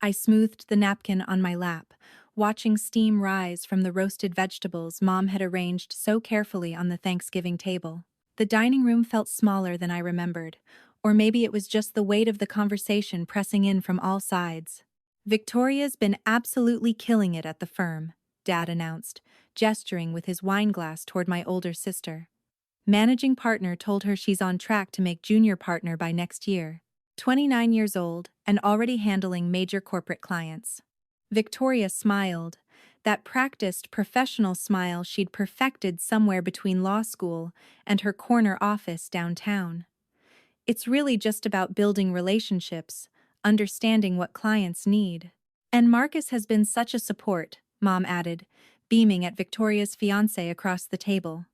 I smoothed the napkin on my lap, watching steam rise from the roasted vegetables Mom had arranged so carefully on the Thanksgiving table. The dining room felt smaller than I remembered, or maybe it was just the weight of the conversation pressing in from all sides. Victoria's been absolutely killing it at the firm, Dad announced, gesturing with his wine glass toward my older sister. Managing partner told her she's on track to make junior partner by next year. 29 years old and already handling major corporate clients. Victoria smiled, that practiced professional smile she'd perfected somewhere between law school and her corner office downtown. It's really just about building relationships, understanding what clients need. And Marcus has been such a support, Mom added, beaming at Victoria's fiancé across the table.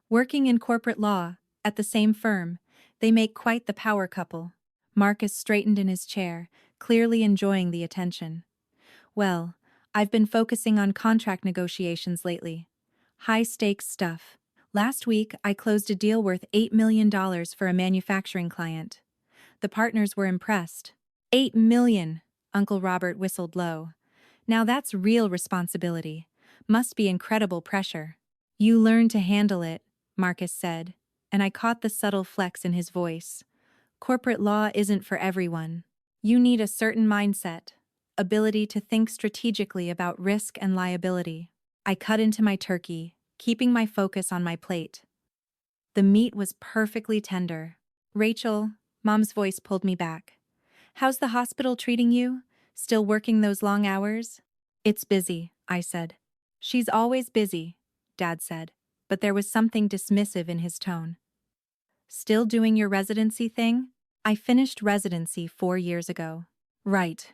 Working in corporate law, at the same firm, they make quite the power couple. Marcus straightened in his chair, clearly enjoying the attention. Well, I've been focusing on contract negotiations lately. High-stakes stuff. Last week, I closed a deal worth $8 million for a manufacturing client. The partners were impressed. $8 million, Uncle Robert whistled low. Now that's real responsibility. Must be incredible pressure. You learn to handle it, Marcus said, and I caught the subtle flex in his voice. Corporate law isn't for everyone. You need a certain mindset, ability to think strategically about risk and liability. I cut into my turkey, keeping my focus on my plate. The meat was perfectly tender. Rachel, Mom's voice pulled me back. How's the hospital treating you? Still working those long hours? It's busy, I said. She's always busy, Dad said, but there was something dismissive in his tone. Still doing your residency thing? I finished residency 4 years ago. Right.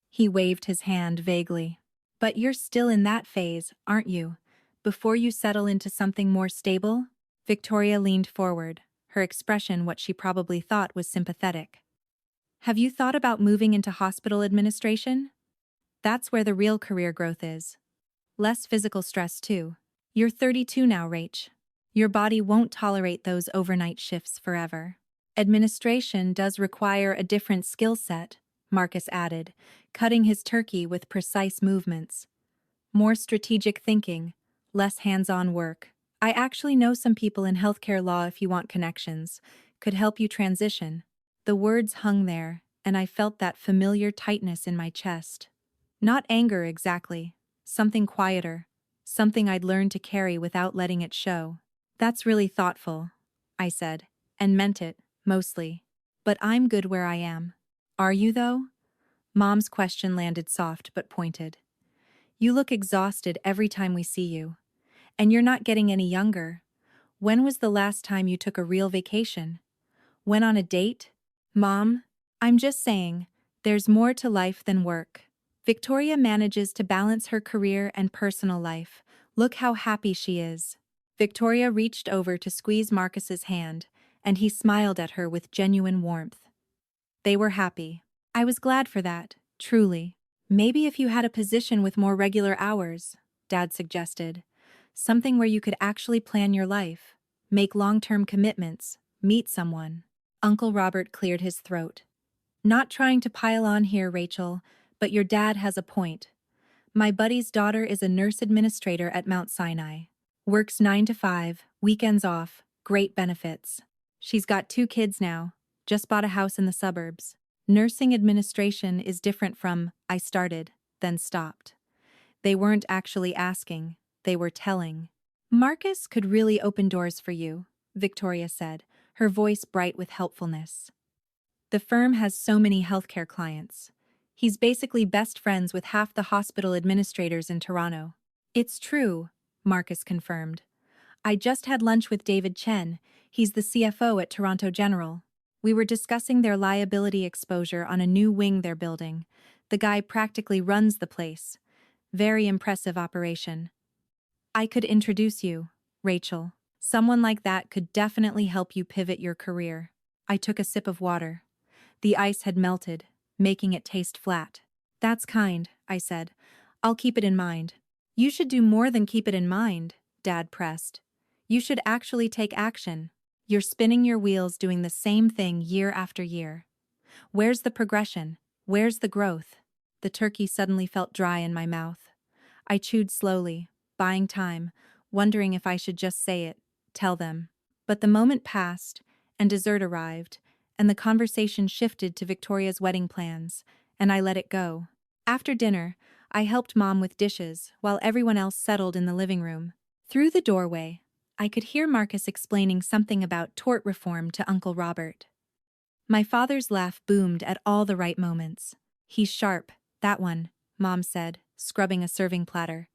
He waved his hand vaguely. But you're still in that phase, aren't you? Before you settle into something more stable? Victoria leaned forward, her expression what she probably thought was sympathetic. Have you thought about moving into hospital administration? That's where the real career growth is. Less physical stress too. You're 32 now, Rach. Your body won't tolerate those overnight shifts forever. Administration does require a different skill set, Marcus added, cutting his turkey with precise movements. More strategic thinking, less hands-on work. I actually know some people in healthcare law if you want connections. Could help you transition. The words hung there, and I felt that familiar tightness in my chest. Not anger exactly, something quieter, something I'd learned to carry without letting it show. That's really thoughtful, I said, and meant it, mostly. But I'm good where I am. Are you, though? Mom's question landed soft but pointed. You look exhausted every time we see you. And you're not getting any younger. When was the last time you took a real vacation? Went on a date? Mom, I'm just saying, there's more to life than work. Victoria manages to balance her career and personal life. Look how happy she is. Victoria reached over to squeeze Marcus's hand, and he smiled at her with genuine warmth. They were happy. I was glad for that, truly. Maybe if you had a position with more regular hours, Dad suggested. Something where you could actually plan your life, make long-term commitments, meet someone. Uncle Robert cleared his throat. Not trying to pile on here, Rachel, but your dad has a point. My buddy's daughter is a nurse administrator at Mount Sinai. Works 9 to 5, weekends off, great benefits. She's got 2 kids now, just bought a house in the suburbs. Nursing administration is different from, I started, then stopped. They weren't actually asking, they were telling. Marcus could really open doors for you, Victoria said, her voice bright with helpfulness. The firm has so many healthcare clients. He's basically best friends with half the hospital administrators in Toronto. It's true, Marcus confirmed. I just had lunch with David Chen. He's the CFO at Toronto General. We were discussing their liability exposure on a new wing they're building. The guy practically runs the place. Very impressive operation. I could introduce you, Rachel. Someone like that could definitely help you pivot your career. I took a sip of water. The ice had melted, making it taste flat. That's kind, I said. I'll keep it in mind. You should do more than keep it in mind, Dad pressed. You should actually take action. You're spinning your wheels doing the same thing year after year. Where's the progression? Where's the growth? The turkey suddenly felt dry in my mouth. I chewed slowly, buying time, wondering if I should just say it, tell them. But the moment passed, and dessert arrived, and the conversation shifted to Victoria's wedding plans, and I let it go. After dinner, I helped Mom with dishes while everyone else settled in the living room. Through the doorway, I could hear Marcus explaining something about tort reform to Uncle Robert. My father's laugh boomed at all the right moments. He's sharp, that one, Mom said, scrubbing a serving platter.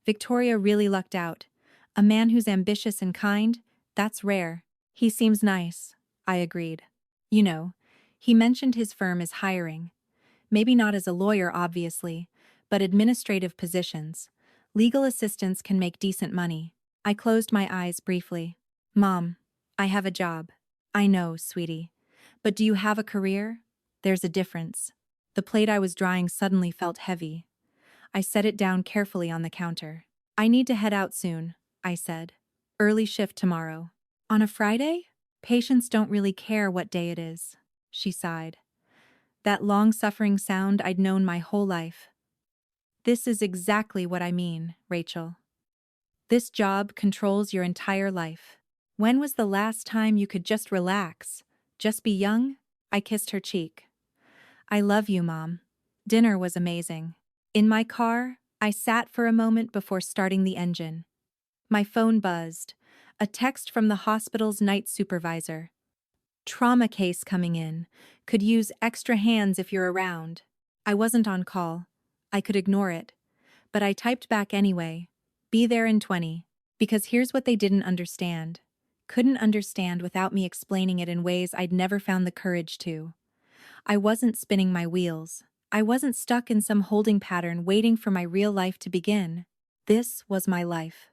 Victoria really lucked out. A man who's ambitious and kind, that's rare. He seems nice, I agreed. You know, he mentioned his firm is hiring. Maybe not as a lawyer, obviously, but administrative positions. Legal assistants can make decent money. I closed my eyes briefly. Mom, I have a job. I know, sweetie. But do you have a career? There's a difference. The plate I was drying suddenly felt heavy. I set it down carefully on the counter. I need to head out soon, I said. Early shift tomorrow. On a Friday? Patients don't really care what day it is, she sighed. That long-suffering sound I'd known my whole life. This is exactly what I mean, Rachel. This job controls your entire life. When was the last time you could just relax, just be young? I kissed her cheek. I love you, Mom. Dinner was amazing. In my car, I sat for a moment before starting the engine. My phone buzzed. A text from the hospital's night supervisor. Trauma case coming in. Could use extra hands if you're around. I wasn't on call. I could ignore it. But I typed back anyway. Be there in 20. Because here's what they didn't understand. Couldn't understand without me explaining it in ways I'd never found the courage to. I wasn't spinning my wheels. I wasn't stuck in some holding pattern waiting for my real life to begin. This was my life.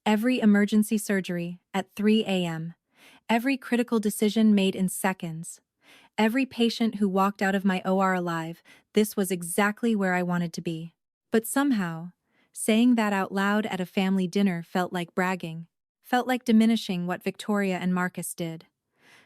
Every emergency surgery at 3 a.m. Every critical decision made in seconds. Every patient who walked out of my OR alive, this was exactly where I wanted to be. But somehow, saying that out loud at a family dinner felt like bragging, felt like diminishing what Victoria and Marcus did,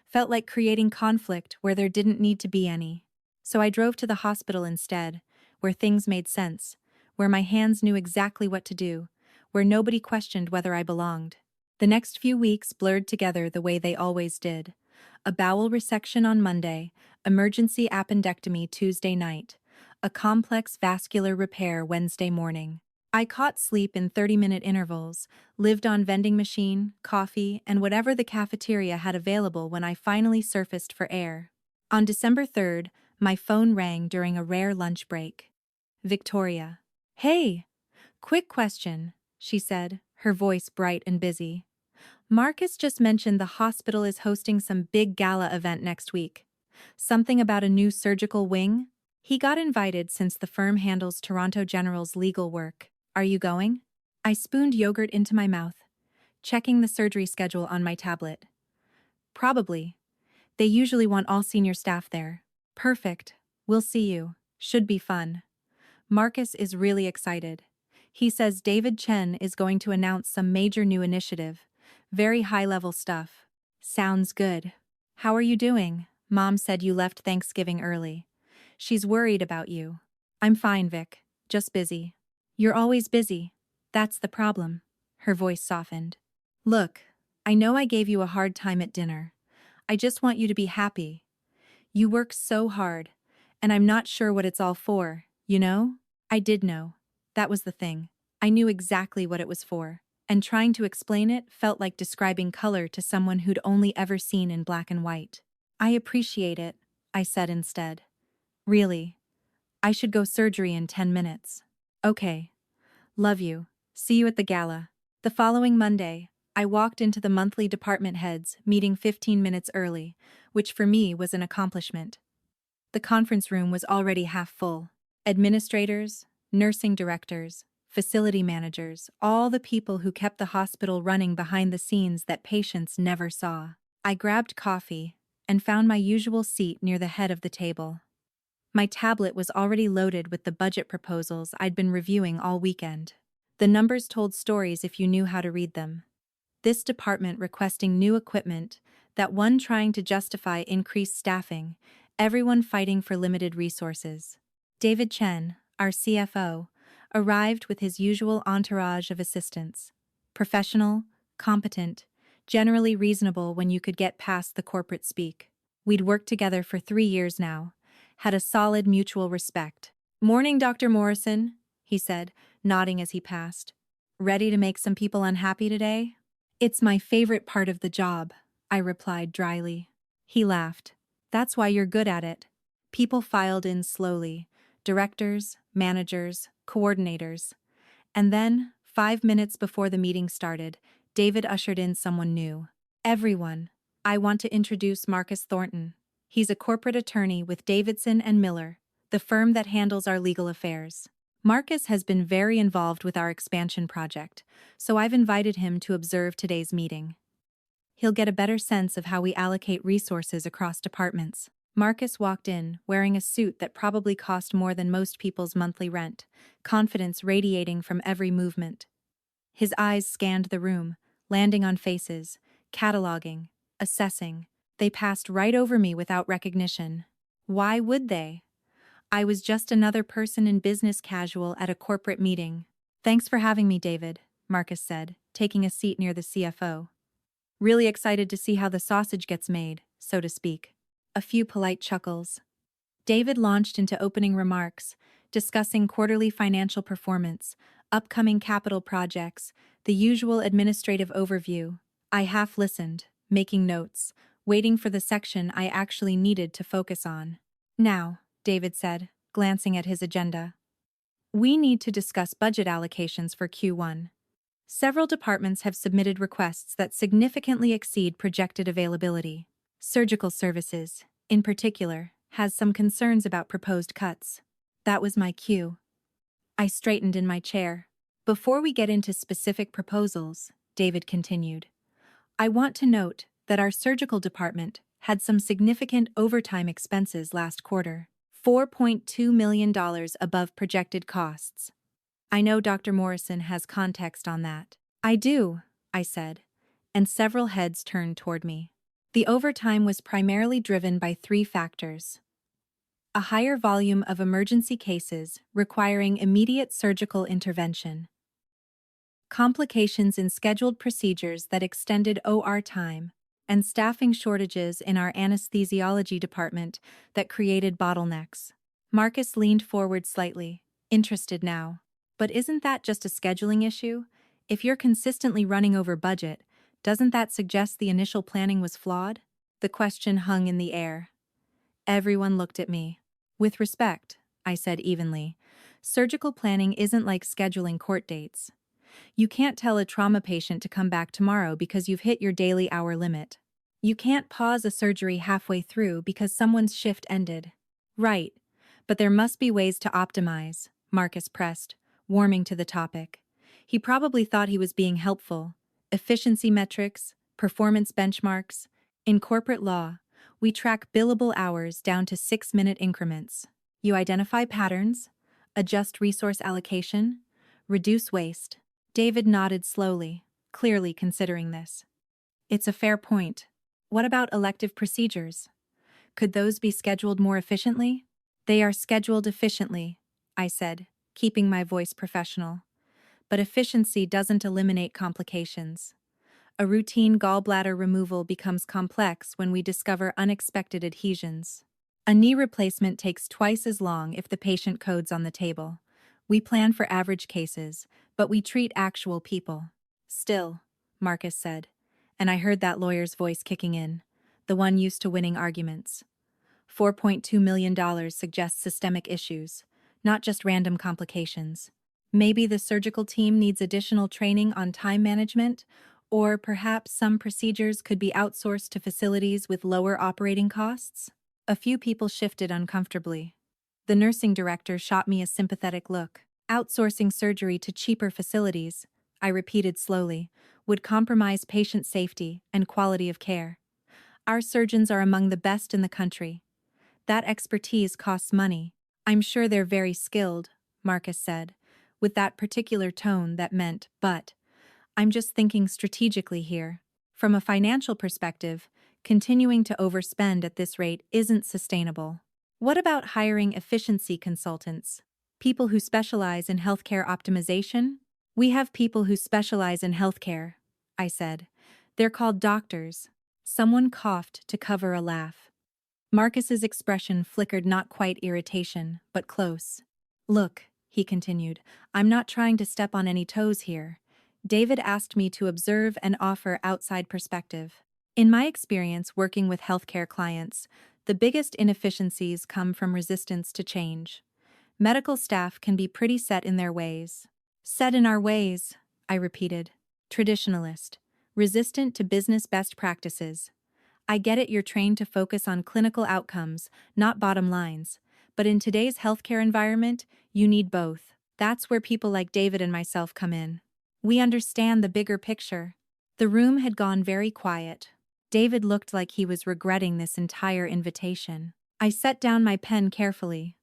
felt like creating conflict where there didn't need to be any. So I drove to the hospital instead, where things made sense, where my hands knew exactly what to do, where nobody questioned whether I belonged. The next few weeks blurred together the way they always did. A bowel resection on Monday, emergency appendectomy Tuesday night, a complex vascular repair Wednesday morning. I caught sleep in 30-minute intervals, lived on vending machine, coffee, and whatever the cafeteria had available when I finally surfaced for air. On December 3rd, my phone rang during a rare lunch break. Victoria. Hey! Quick question, she said, her voice bright and busy. Marcus just mentioned the hospital is hosting some big gala event next week. Something about a new surgical wing? He got invited since the firm handles Toronto General's legal work. Are you going? I spooned yogurt into my mouth, checking the surgery schedule on my tablet. Probably. They usually want all senior staff there. Perfect. We'll see you. Should be fun. Marcus is really excited. He says David Chen is going to announce some major new initiative. Very high-level stuff. Sounds good. How are you doing? Mom said you left Thanksgiving early. She's worried about you. I'm fine, Vic. Just busy. You're always busy. That's the problem. Her voice softened. Look, I know I gave you a hard time at dinner. I just want you to be happy. You work so hard, and I'm not sure what it's all for, you know? I did know. That was the thing. I knew exactly what it was for, and trying to explain it felt like describing color to someone who'd only ever seen in black and white. I appreciate it, I said instead. Really. I should go surgery in 10 minutes. Okay. Love you. See you at the gala. The following Monday, I walked into the monthly department heads meeting 15 minutes early, which for me was an accomplishment. The conference room was already half full. Administrators, nursing directors, facility managers, all the people who kept the hospital running behind the scenes that patients never saw. I grabbed coffee and found my usual seat near the head of the table. My tablet was already loaded with the budget proposals I'd been reviewing all weekend. The numbers told stories if you knew how to read them. This department requesting new equipment, that one trying to justify increased staffing, everyone fighting for limited resources. David Chen, our CFO, arrived with his usual entourage of assistants. Professional, competent, generally reasonable when you could get past the corporate speak. We'd worked together for 3 years now, had a solid mutual respect. "Morning, Dr. Morrison," he said, nodding as he passed. "Ready to make some people unhappy today?" "It's my favorite part of the job," I replied dryly. He laughed. "That's why you're good at it." People filed in slowly. Directors, managers, coordinators. And then, 5 minutes before the meeting started, David ushered in someone new. "Everyone, I want to introduce Marcus Thornton. He's a corporate attorney with Davidson and Miller, the firm that handles our legal affairs. Marcus has been very involved with our expansion project, so I've invited him to observe today's meeting. He'll get a better sense of how we allocate resources across departments." Marcus walked in, wearing a suit that probably cost more than most people's monthly rent, confidence radiating from every movement. His eyes scanned the room, landing on faces, cataloging, assessing. They passed right over me without recognition. Why would they? I was just another person in business casual at a corporate meeting. "Thanks for having me, David," Marcus said, taking a seat near the CFO. "Really excited to see how the sausage gets made, so to speak." A few polite chuckles. David launched into opening remarks, discussing quarterly financial performance, upcoming capital projects, the usual administrative overview. I half listened, making notes, waiting for the section I actually needed to focus on. "Now," David said, glancing at his agenda, "we need to discuss budget allocations for Q1. Several departments have submitted requests that significantly exceed projected availability. Surgical services, in particular, has some concerns about proposed cuts." That was my cue. I straightened in my chair. "Before we get into specific proposals," David continued, "I want to note that our surgical department had some significant overtime expenses last quarter, $4.2 million above projected costs. I know Dr. Morrison has context on that." "I do," I said, and several heads turned toward me. The overtime was primarily driven by 3 factors. A higher volume of emergency cases requiring immediate surgical intervention. Complications in scheduled procedures that extended OR time, and staffing shortages in our anesthesiology department that created bottlenecks. Marcus leaned forward slightly, interested now. "But isn't that just a scheduling issue? If you're consistently running over budget, doesn't that suggest the initial planning was flawed?" The question hung in the air. Everyone looked at me. "With respect," I said evenly, "surgical planning isn't like scheduling court dates. You can't tell a trauma patient to come back tomorrow because you've hit your daily hour limit. You can't pause a surgery halfway through because someone's shift ended." "Right, but there must be ways to optimize," Marcus pressed, warming to the topic. He probably thought he was being helpful. "Efficiency metrics, performance benchmarks. In corporate law, we track billable hours down to 6-minute increments. You identify patterns, adjust resource allocation, reduce waste." David nodded slowly, clearly considering this. "It's a fair point. What about elective procedures? Could those be scheduled more efficiently?" "They are scheduled efficiently," I said, keeping my voice professional. "But efficiency doesn't eliminate complications. A routine gallbladder removal becomes complex when we discover unexpected adhesions. A knee replacement takes twice as long if the patient codes on the table. We plan for average cases, but we treat actual people." "Still," Marcus said, and I heard that lawyer's voice kicking in, the one used to winning arguments. $4.2 million suggests systemic issues, not just random complications. Maybe the surgical team needs additional training on time management, or perhaps some procedures could be outsourced to facilities with lower operating costs? A few people shifted uncomfortably. The nursing director shot me a sympathetic look. "Outsourcing surgery to cheaper facilities," I repeated slowly, "would compromise patient safety and quality of care. Our surgeons are among the best in the country. That expertise costs money." "I'm sure they're very skilled," Marcus said, with that particular tone that meant, "but." "I'm just thinking strategically here. From a financial perspective, Continuing to overspend at this rate isn't sustainable. What about hiring efficiency consultants? People who specialize in healthcare optimization? We have people who specialize in healthcare, I said. They're called doctors. Someone coughed to cover a laugh. Marcus's expression flickered, not quite irritation, but close. Look, he continued, I'm not trying to step on any toes here. David asked me to observe and offer outside perspective. In my experience working with healthcare clients, the biggest inefficiencies come from resistance to change. Medical staff can be pretty set in their ways. Set in our ways, I repeated. Traditionalist. Resistant to business best practices. I get it, you're trained to focus on clinical outcomes, not bottom lines. But in today's healthcare environment, you need both. That's where people like David and myself come in. We understand the bigger picture. The room had gone very quiet. David looked like he was regretting this entire invitation. I set down my pen carefully.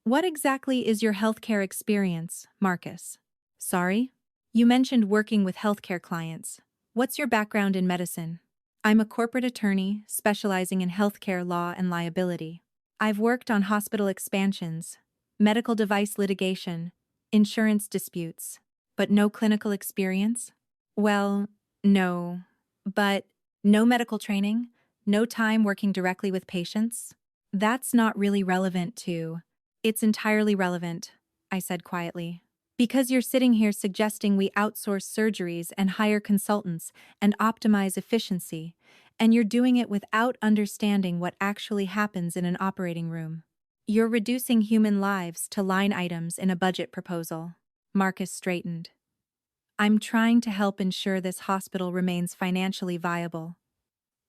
What exactly is your healthcare experience, Marcus? Sorry? You mentioned working with healthcare clients. What's your background in medicine? I'm a corporate attorney specializing in healthcare law and liability. I've worked on hospital expansions, medical device litigation, insurance disputes, but no clinical experience? Well, no. But no medical training? No time working directly with patients? That's not really relevant to... It's entirely relevant, I said quietly. Because you're sitting here suggesting we outsource surgeries and hire consultants and optimize efficiency, and you're doing it without understanding what actually happens in an operating room. You're reducing human lives to line items in a budget proposal. Marcus straightened. I'm trying to help ensure this hospital remains financially viable.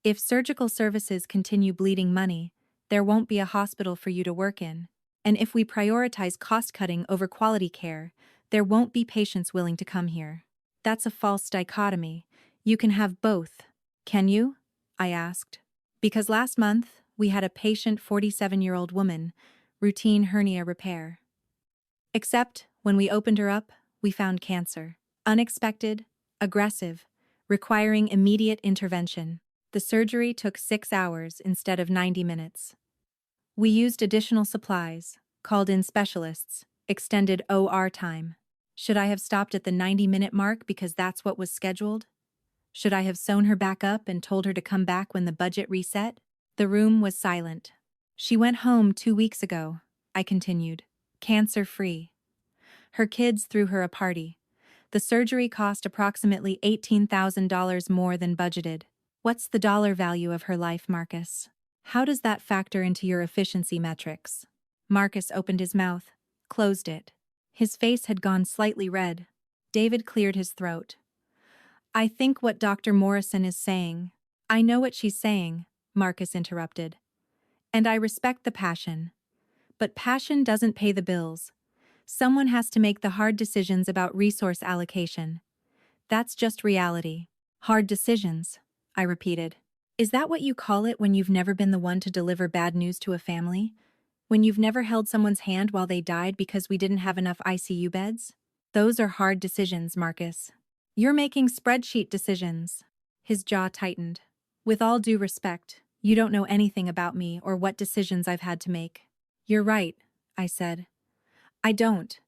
If surgical services continue bleeding money, there won't be a hospital for you to work in. And if we prioritize cost-cutting over quality care, there won't be patients willing to come here. That's a false dichotomy. You can have both. Can you? I asked. Because last month, we had a patient 47-year-old woman, routine hernia repair. Except, when we opened her up, we found cancer. Unexpected, aggressive, requiring immediate intervention. The surgery took 6 hours instead of 90 minutes. We used additional supplies, called in specialists, extended OR time. Should I have stopped at the 90-minute mark because that's what was scheduled? Should I have sewn her back up and told her to come back when the budget reset? The room was silent. She went home 2 weeks ago, I continued, cancer-free. Her kids threw her a party. The surgery cost approximately $18,000 more than budgeted. What's the dollar value of her life, Marcus? How does that factor into your efficiency metrics? Marcus opened his mouth, closed it. His face had gone slightly red. David cleared his throat. I think what Dr. Morrison is saying. I know what she's saying, Marcus interrupted. And I respect the passion. But passion doesn't pay the bills. Someone has to make the hard decisions about resource allocation. That's just reality. Hard decisions, I repeated. Is that what you call it when you've never been the one to deliver bad news to a family? When you've never held someone's hand while they died because we didn't have enough ICU beds? Those are hard decisions, Marcus. You're making spreadsheet decisions. His jaw tightened. With all due respect, you don't know anything about me or what decisions I've had to make. You're right, I said. I don't.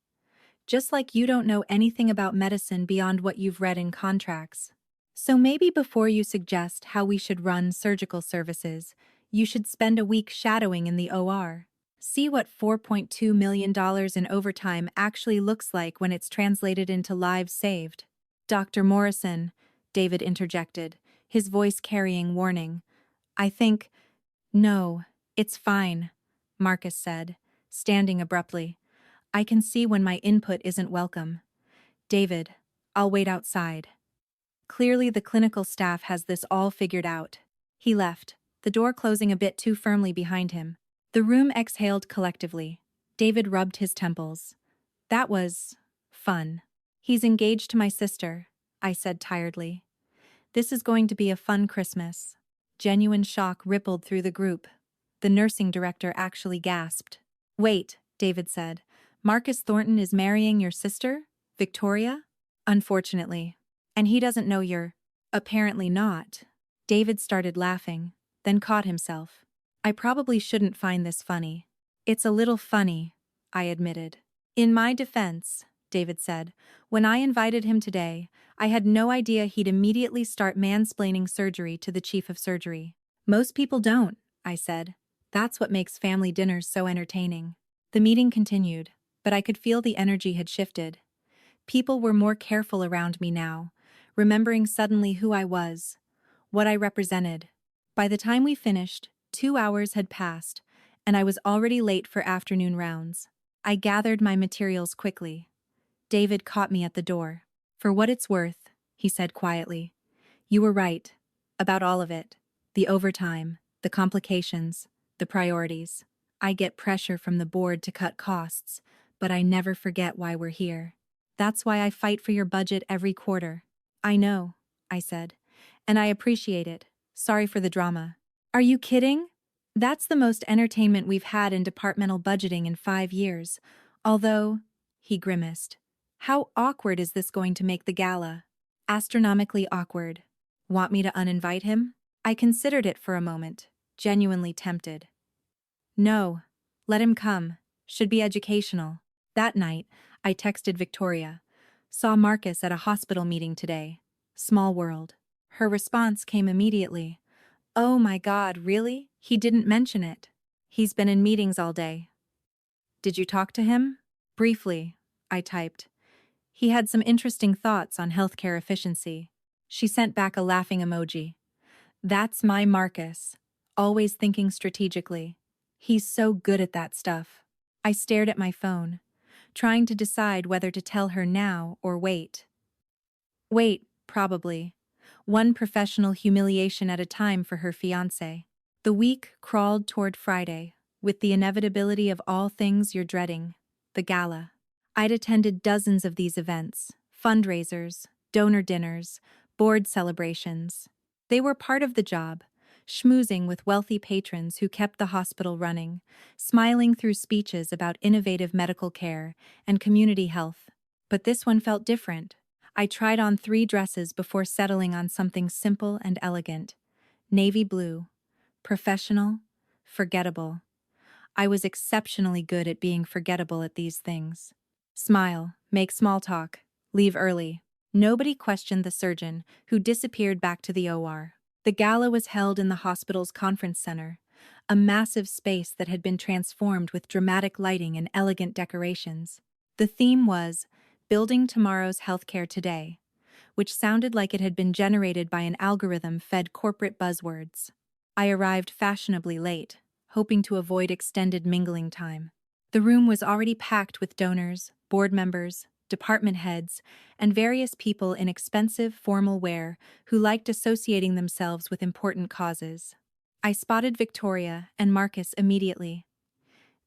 Just like you don't know anything about medicine beyond what you've read in contracts. So maybe before you suggest how we should run surgical services, you should spend a week shadowing in the OR. See what $4.2 million in overtime actually looks like when it's translated into lives saved. Dr. Morrison, David interjected, his voice carrying warning. I think... No, it's fine, Marcus said, standing abruptly. I can see when my input isn't welcome. David, I'll wait outside. Clearly the clinical staff has this all figured out. He left, the door closing a bit too firmly behind him. The room exhaled collectively. David rubbed his temples. That was... fun. He's engaged to my sister, I said tiredly. This is going to be a fun Christmas. Genuine shock rippled through the group. The nursing director actually gasped. Wait, David said. Marcus Thornton is marrying your sister, Victoria? Unfortunately. And he doesn't know you're... Apparently not. David started laughing, then caught himself. I probably shouldn't find this funny. It's a little funny, I admitted. In my defense, David said, when I invited him today, I had no idea he'd immediately start mansplaining surgery to the chief of surgery. Most people don't, I said. That's what makes family dinners so entertaining. The meeting continued, but I could feel the energy had shifted. People were more careful around me now, remembering suddenly who I was, what I represented. By the time we finished, 2 hours had passed, and I was already late for afternoon rounds. I gathered my materials quickly. David caught me at the door. For what it's worth, he said quietly. You were right. About all of it. The overtime, the complications, the priorities. I get pressure from the board to cut costs, but I never forget why we're here. That's why I fight for your budget every quarter. I know, I said. And I appreciate it. Sorry for the drama. Are you kidding? That's the most entertainment we've had in departmental budgeting in 5 years. Although, he grimaced. How awkward is this going to make the gala? Astronomically awkward. Want me to uninvite him? I considered it for a moment, genuinely tempted. No, let him come. Should be educational. That night, I texted Victoria. Saw Marcus at a hospital meeting today. Small world. Her response came immediately. Oh my God, really? He didn't mention it. He's been in meetings all day. Did you talk to him? Briefly, I typed. He had some interesting thoughts on healthcare efficiency. She sent back a laughing emoji. That's my Marcus. Always thinking strategically. He's so good at that stuff. I stared at my phone, trying to decide whether to tell her now or wait. Wait, probably. One professional humiliation at a time for her fiancé. The week crawled toward Friday, with the inevitability of all things you're dreading, the gala. I'd attended dozens of these events, fundraisers, donor dinners, board celebrations. They were part of the job, schmoozing with wealthy patrons who kept the hospital running, smiling through speeches about innovative medical care and community health. But this one felt different. I tried on 3 dresses before settling on something simple and elegant. Navy blue. Professional. Forgettable. I was exceptionally good at being forgettable at these things. Smile, make small talk, leave early. Nobody questioned the surgeon, who disappeared back to the OR. The gala was held in the hospital's conference center, a massive space that had been transformed with dramatic lighting and elegant decorations. The theme was Building Tomorrow's Healthcare Today, which sounded like it had been generated by an algorithm-fed corporate buzzwords. I arrived fashionably late, hoping to avoid extended mingling time. The room was already packed with donors, board members, department heads, and various people in expensive formal wear who liked associating themselves with important causes. I spotted Victoria and Marcus immediately.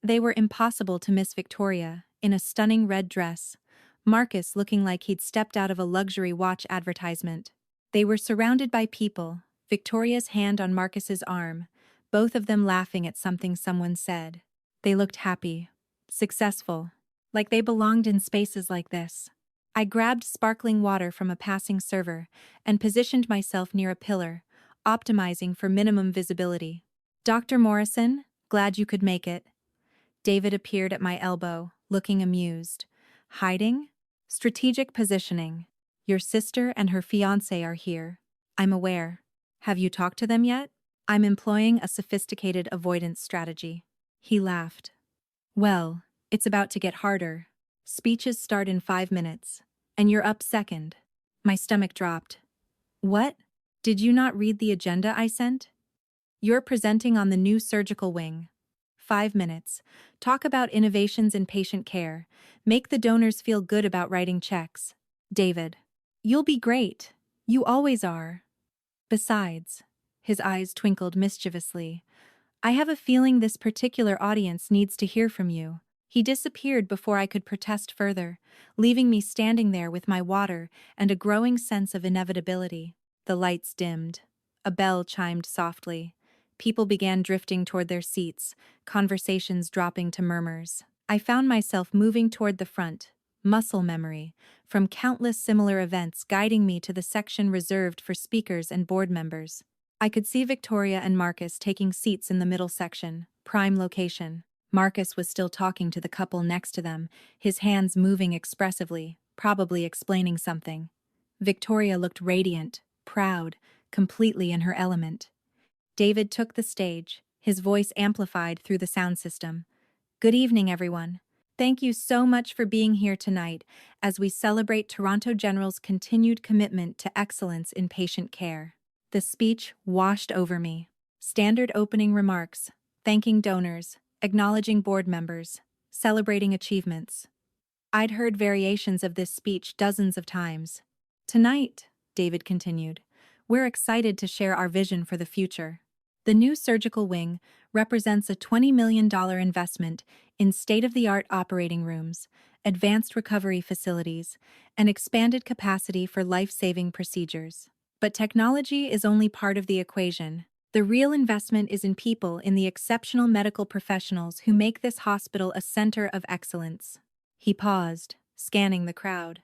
They were impossible to miss. Victoria, in a stunning red dress, Marcus looking like he'd stepped out of a luxury watch advertisement. They were surrounded by people, Victoria's hand on Marcus's arm, both of them laughing at something someone said. They looked happy, successful, like they belonged in spaces like this. I grabbed sparkling water from a passing server and positioned myself near a pillar, optimizing for minimum visibility. Dr. Morrison, glad you could make it. David appeared at my elbow, looking amused. Hiding? Strategic positioning. Your sister and her fiancé are here. I'm aware. Have you talked to them yet? I'm employing a sophisticated avoidance strategy. He laughed. Well, it's about to get harder. Speeches start in 5 minutes, and you're up second. My stomach dropped. What? Did you not read the agenda I sent? You're presenting on the new surgical wing. 5 minutes. Talk about innovations in patient care. Make the donors feel good about writing checks. David. You'll be great. You always are. Besides, his eyes twinkled mischievously, I have a feeling this particular audience needs to hear from you. He disappeared before I could protest further, leaving me standing there with my water and a growing sense of inevitability. The lights dimmed. A bell chimed softly. People began drifting toward their seats, conversations dropping to murmurs. I found myself moving toward the front, muscle memory, from countless similar events guiding me to the section reserved for speakers and board members. I could see Victoria and Marcus taking seats in the middle section, prime location. Marcus was still talking to the couple next to them, his hands moving expressively, probably explaining something. Victoria looked radiant, proud, completely in her element. David took the stage, his voice amplified through the sound system. Good evening, everyone. Thank you so much for being here tonight as we celebrate Toronto General's continued commitment to excellence in patient care. The speech washed over me. Standard opening remarks, thanking donors, acknowledging board members, celebrating achievements. I'd heard variations of this speech dozens of times. Tonight, David continued, we're excited to share our vision for the future. The new surgical wing represents a $20 million investment in state-of-the-art operating rooms, advanced recovery facilities, and expanded capacity for life-saving procedures. But technology is only part of the equation. The real investment is in people, in the exceptional medical professionals who make this hospital a center of excellence. He paused, scanning the crowd.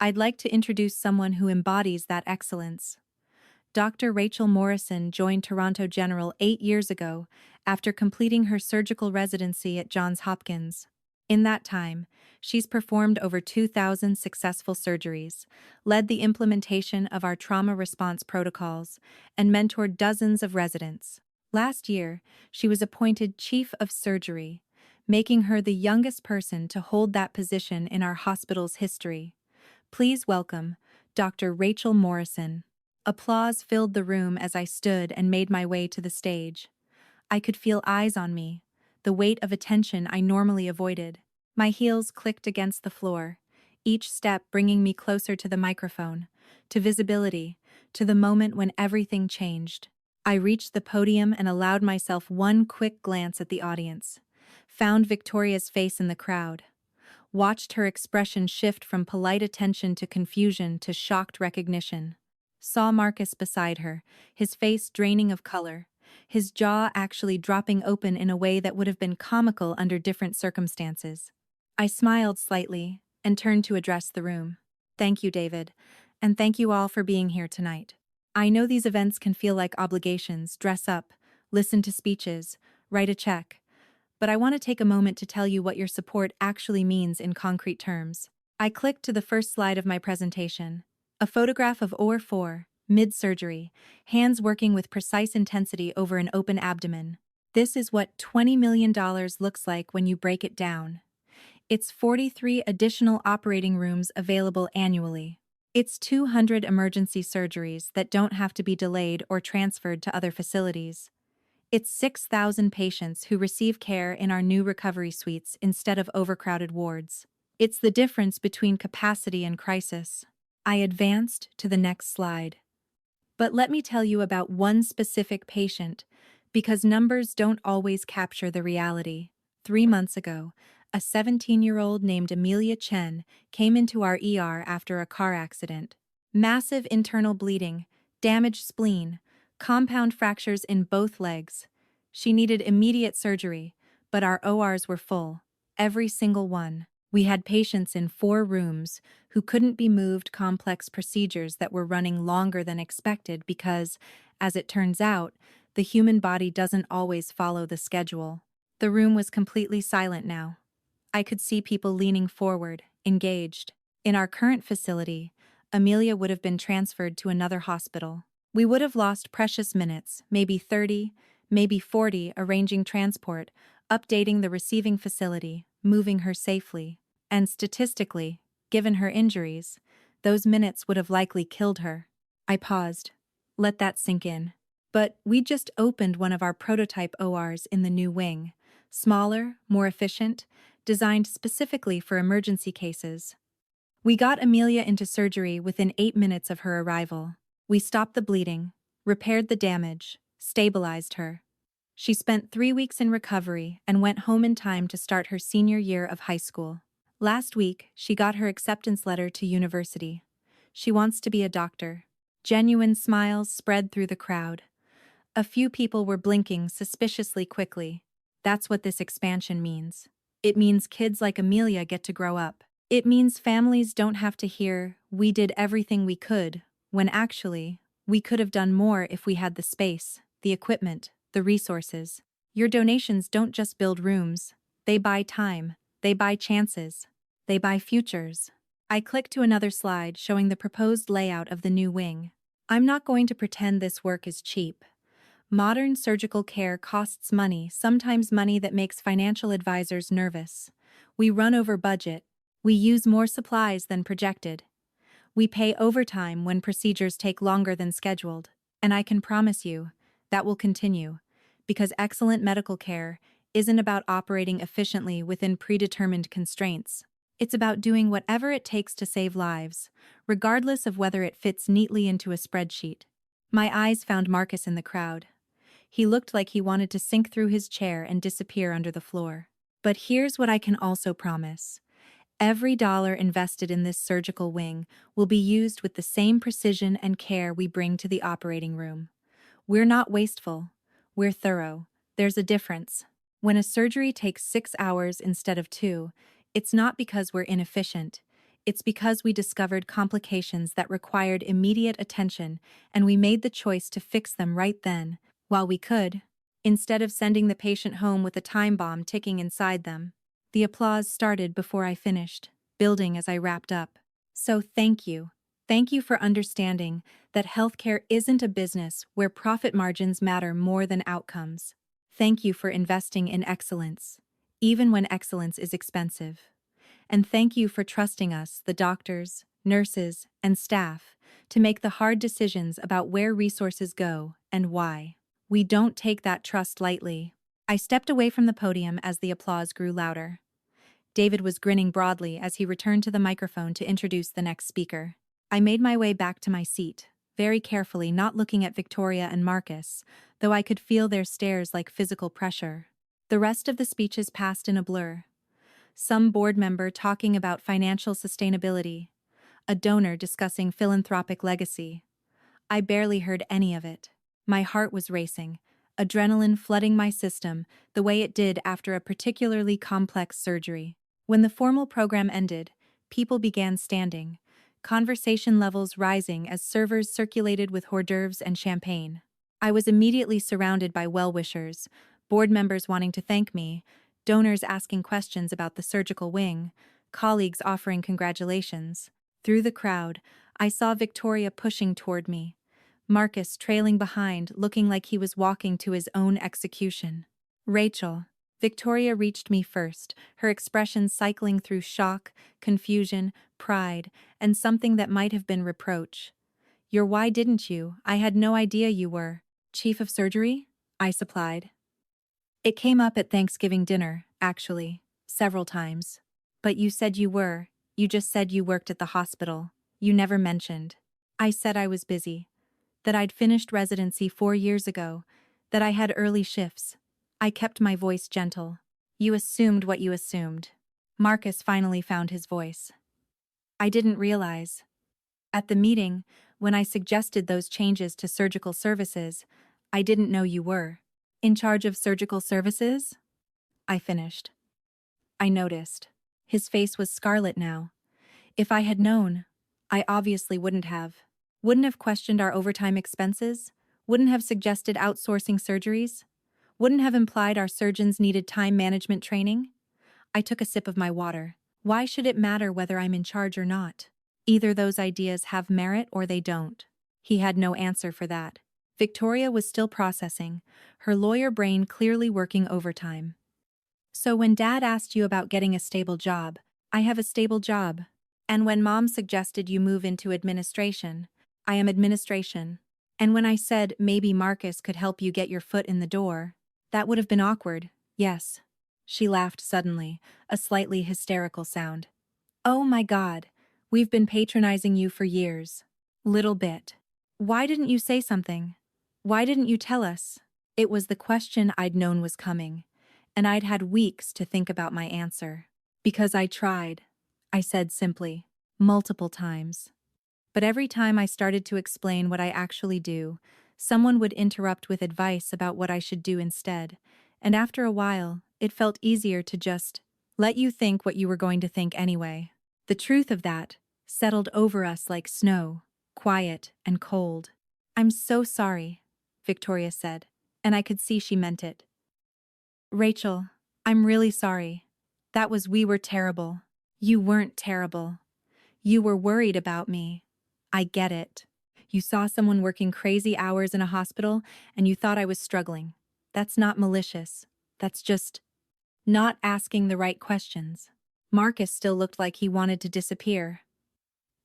I'd like to introduce someone who embodies that excellence. Dr. Rachel Morrison joined Toronto General 8 years ago after completing her surgical residency at Johns Hopkins. In that time, she's performed over 2,000 successful surgeries, led the implementation of our trauma response protocols, and mentored dozens of residents. Last year, she was appointed Chief of Surgery, making her the youngest person to hold that position in our hospital's history. Please welcome Dr. Rachel Morrison. Applause filled the room as I stood and made my way to the stage. I could feel eyes on me, the weight of attention I normally avoided. My heels clicked against the floor, each step bringing me closer to the microphone, to visibility, to the moment when everything changed. I reached the podium and allowed myself one quick glance at the audience, found Victoria's face in the crowd, watched her expression shift from polite attention to confusion to shocked recognition. Saw Marcus beside her, his face draining of color, his jaw actually dropping open in a way that would have been comical under different circumstances. I smiled slightly and turned to address the room. Thank you, David, and thank you all for being here tonight. I know these events can feel like obligations, dress up, listen to speeches, write a check, but I want to take a moment to tell you what your support actually means in concrete terms. I clicked to the first slide of my presentation. A photograph of OR4, mid-surgery, hands working with precise intensity over an open abdomen. This is what $20 million looks like when you break it down. It's 43 additional operating rooms available annually. It's 200 emergency surgeries that don't have to be delayed or transferred to other facilities. It's 6,000 patients who receive care in our new recovery suites instead of overcrowded wards. It's the difference between capacity and crisis. I advanced to the next slide. But let me tell you about one specific patient, because numbers don't always capture the reality. 3 months ago, a 17-year-old named Amelia Chen came into our ER after a car accident. Massive internal bleeding, damaged spleen, compound fractures in both legs. She needed immediate surgery, but our ORs were full, every single one. We had patients in 4 rooms who couldn't be moved, complex procedures that were running longer than expected because, as it turns out, the human body doesn't always follow the schedule. The room was completely silent now. I could see people leaning forward, engaged. In our current facility, Amelia would have been transferred to another hospital. We would have lost precious minutes, maybe 30, maybe 40, arranging transport, updating the receiving facility, moving her safely. And statistically, given her injuries, those minutes would have likely killed her. I paused. Let that sink in. But we just opened one of our prototype ORs in the new wing. Smaller, more efficient, designed specifically for emergency cases. We got Amelia into surgery within 8 minutes of her arrival. We stopped the bleeding, repaired the damage, stabilized her. She spent 3 weeks in recovery and went home in time to start her senior year of high school. Last week, she got her acceptance letter to university. She wants to be a doctor. Genuine smiles spread through the crowd. A few people were blinking suspiciously quickly. That's what this expansion means. It means kids like Amelia get to grow up. It means families don't have to hear, "We did everything we could," when actually, We could have done more if we had the space, the equipment, the resources. Your donations don't just build rooms. They buy time. They buy chances. They buy futures. I clicked to another slide showing the proposed layout of the new wing. I'm not going to pretend this work is cheap. Modern surgical care costs money, sometimes money that makes financial advisors nervous. We run over budget. We use more supplies than projected. We pay overtime when procedures take longer than scheduled. And I can promise you, that will continue, because excellent medical care isn't about operating efficiently within predetermined constraints. It's about doing whatever it takes to save lives, regardless of whether it fits neatly into a spreadsheet. My eyes found Marcus in the crowd. He looked like he wanted to sink through his chair and disappear under the floor. But here's what I can also promise. Every dollar invested in this surgical wing will be used with the same precision and care we bring to the operating room. We're not wasteful. We're thorough. There's a difference. When a surgery takes 6 hours instead of 2, it's not because we're inefficient. It's because we discovered complications that required immediate attention, and we made the choice to fix them right then, while we could, instead of sending the patient home with a time bomb ticking inside them. The applause started before I finished, building as I wrapped up. So thank you. Thank you for understanding that healthcare isn't a business where profit margins matter more than outcomes. Thank you for investing in excellence, even when excellence is expensive. And thank you for trusting us, the doctors, nurses, and staff, to make the hard decisions about where resources go and why. We don't take that trust lightly. I stepped away from the podium as the applause grew louder. David was grinning broadly as he returned to the microphone to introduce the next speaker. I made my way back to my seat, very carefully not looking at Victoria and Marcus, though I could feel their stares like physical pressure. The rest of the speeches passed in a blur. Some board member talking about financial sustainability, a donor discussing philanthropic legacy. I barely heard any of it. My heart was racing, adrenaline flooding my system the way it did after a particularly complex surgery. When the formal program ended, people began standing, conversation levels rising as servers circulated with hors d'oeuvres and champagne. I was immediately surrounded by well-wishers, board members wanting to thank me, donors asking questions about the surgical wing, colleagues offering congratulations. Through the crowd, I saw Victoria pushing toward me, Marcus trailing behind, looking like he was walking to his own execution. Rachel. Victoria reached me first, her expression cycling through shock, confusion, pride, and something that might have been reproach. "You're why didn't you? I had no idea you were." "Chief of surgery?" I supplied. "It came up at Thanksgiving dinner, actually, several times. But you said you were. You just said you worked at the hospital. You never mentioned." "I said I was busy. That I'd finished residency 4 years ago. That I had early shifts." I kept my voice gentle. "You assumed what you assumed." Marcus finally found his voice. "I didn't realize. At the meeting, when I suggested those changes to surgical services, I didn't know you were in charge of surgical services?" I finished. I noticed. His face was scarlet now. If I had known, I obviously wouldn't have. Wouldn't have questioned our overtime expenses, wouldn't have suggested outsourcing surgeries, wouldn't have implied our surgeons needed time management training. I took a sip of my water. Why should it matter whether I'm in charge or not? Either those ideas have merit or they don't. He had no answer for that. Victoria was still processing, her lawyer brain clearly working overtime. "So when Dad asked you about getting a stable job, I have a stable job. And when Mom suggested you move into administration, I am administration. And when I said maybe Marcus could help you get your foot in the door, that would have been awkward, yes." She laughed suddenly, a slightly hysterical sound. "Oh my God, we've been patronizing you for years." "Little bit. Why didn't you say something? Why didn't you tell us?" It was the question I'd known was coming, and I'd had weeks to think about my answer. "Because I tried," I said simply, multiple times. But every time I started to explain what I actually do, someone would interrupt with advice about what I should do instead, and after a while, it felt easier to just let you think what you were going to think anyway. The truth of that settled over us like snow, quiet and cold. I'm so sorry, Victoria said, and I could see she meant it. Rachel, I'm really sorry. We were terrible. You weren't terrible. You were worried about me. I get it. You saw someone working crazy hours in a hospital and you thought I was struggling. That's not malicious. That's just not asking the right questions. Marcus still looked like he wanted to disappear.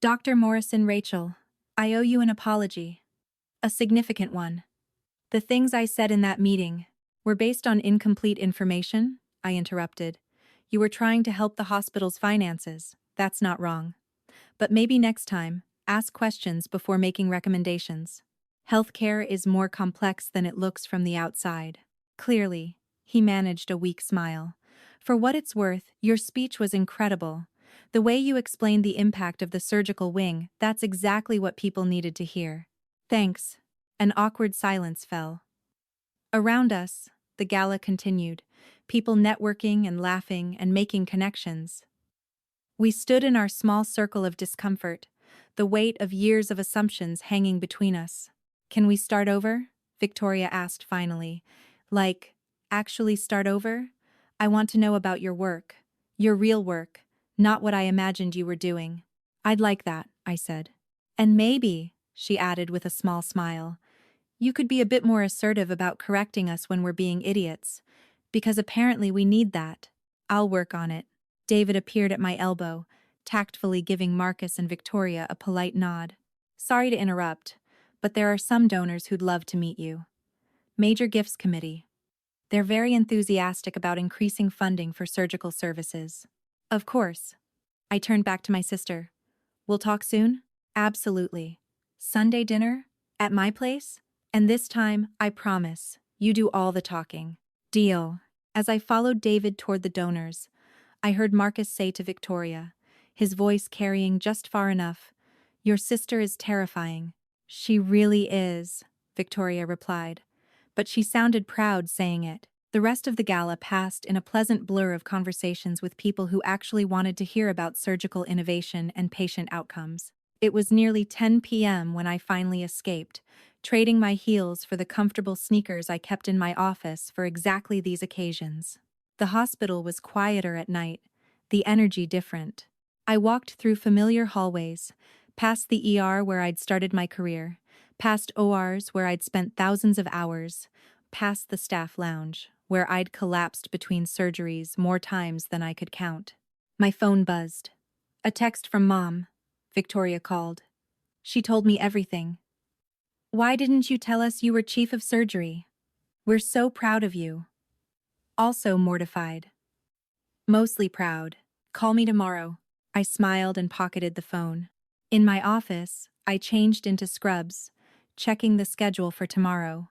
Dr. Morrison, Rachel, I owe you an apology. A significant one. The things I said in that meeting were based on incomplete information, I interrupted. You were trying to help the hospital's finances. That's not wrong. But maybe next time, ask questions before making recommendations. Healthcare is more complex than it looks from the outside. Clearly, he managed a weak smile. For what it's worth, your speech was incredible. The way you explained the impact of the surgical wing, that's exactly what people needed to hear. Thanks. An awkward silence fell. Around us, the gala continued, people networking and laughing and making connections. We stood in our small circle of discomfort, the weight of years of assumptions hanging between us. Can we start over? Victoria asked finally. Like, actually start over? I want to know about your work. Your real work, not what I imagined you were doing. I'd like that, I said. And maybe, she added with a small smile, you could be a bit more assertive about correcting us when we're being idiots. Because apparently we need that. I'll work on it. David appeared at my elbow, tactfully giving Marcus and Victoria a polite nod. Sorry to interrupt, but there are some donors who'd love to meet you. Major Gifts Committee. They're very enthusiastic about increasing funding for surgical services. Of course. I turned back to my sister. We'll talk soon? Absolutely. Sunday dinner? At my place? And this time, I promise, you do all the talking. Deal. As I followed David toward the donors, I heard Marcus say to Victoria, his voice carrying just far enough, "Your sister is terrifying." She really is, Victoria replied. But she sounded proud saying it. The rest of the gala passed in a pleasant blur of conversations with people who actually wanted to hear about surgical innovation and patient outcomes. It was nearly 10 p.m. when I finally escaped, trading my heels for the comfortable sneakers I kept in my office for exactly these occasions. The hospital was quieter at night, the energy different. I walked through familiar hallways, past the ER where I'd started my career, past ORs where I'd spent thousands of hours, past the staff lounge, where I'd collapsed between surgeries more times than I could count. My phone buzzed. A text from Mom, Victoria called. She told me everything. Why didn't you tell us you were chief of surgery? We're so proud of you. Also mortified. Mostly proud. Call me tomorrow. I smiled and pocketed the phone. In my office, I changed into scrubs, checking the schedule for tomorrow.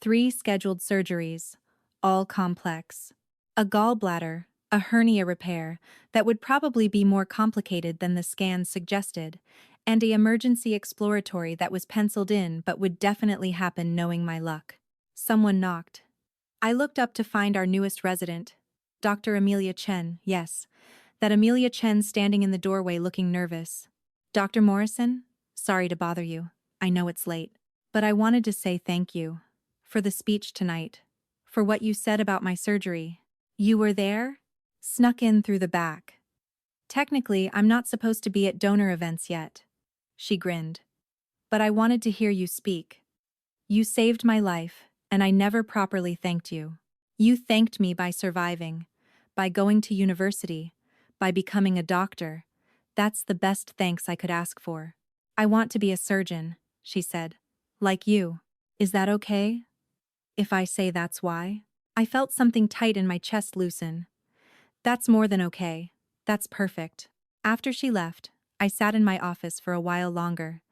3 scheduled surgeries, all complex. A gallbladder, a hernia repair that would probably be more complicated than the scans suggested, and an emergency exploratory that was penciled in but would definitely happen knowing my luck. Someone knocked. I looked up to find our newest resident, Dr. Amelia Chen, yes, that Amelia Chen standing in the doorway looking nervous. Dr. Morrison, sorry to bother you. I know it's late. But I wanted to say thank you. For the speech tonight. For what you said about my surgery. You were there? Snuck in through the back. Technically, I'm not supposed to be at donor events yet. She grinned. But I wanted to hear you speak. You saved my life, and I never properly thanked you. You thanked me by surviving, by going to university, by becoming a doctor. That's the best thanks I could ask for. I want to be a surgeon, she said. Like you. Is that okay? If I say that's why? I felt something tight in my chest loosen. That's more than okay. That's perfect. After she left, I sat in my office for a while longer,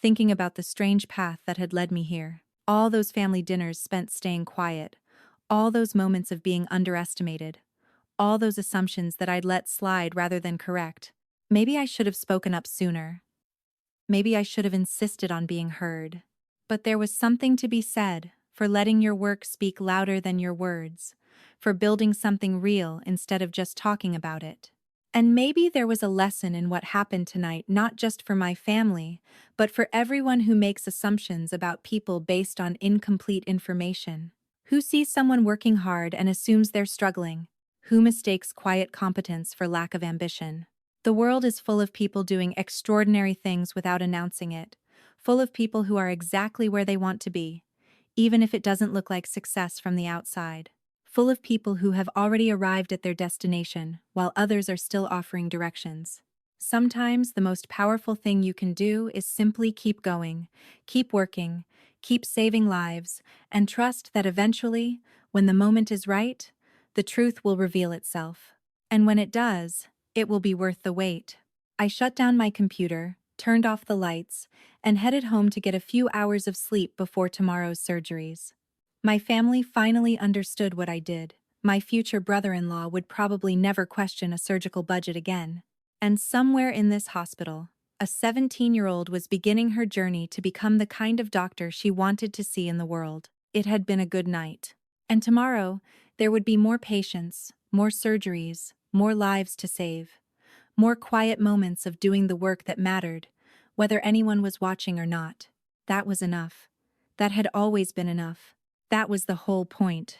thinking about the strange path that had led me here. All those family dinners spent staying quiet, all those moments of being underestimated, all those assumptions that I'd let slide rather than correct. Maybe I should have spoken up sooner. Maybe I should have insisted on being heard. But there was something to be said for letting your work speak louder than your words, for building something real instead of just talking about it. And maybe there was a lesson in what happened tonight, not just for my family, but for everyone who makes assumptions about people based on incomplete information. Who sees someone working hard and assumes they're struggling? Who mistakes quiet competence for lack of ambition? The world is full of people doing extraordinary things without announcing it, full of people who are exactly where they want to be, even if it doesn't look like success from the outside. Full of people who have already arrived at their destination, while others are still offering directions. Sometimes the most powerful thing you can do is simply keep going, keep working, keep saving lives, and trust that eventually, when the moment is right, the truth will reveal itself. And when it does, it will be worth the wait. I shut down my computer, turned off the lights, and headed home to get a few hours of sleep before tomorrow's surgeries. My family finally understood what I did. My future brother-in-law would probably never question a surgical budget again. And somewhere in this hospital, a 17-year-old was beginning her journey to become the kind of doctor she wanted to see in the world. It had been a good night. And tomorrow, there would be more patients, more surgeries, more lives to save, more quiet moments of doing the work that mattered, whether anyone was watching or not. That was enough. That had always been enough. That was the whole point.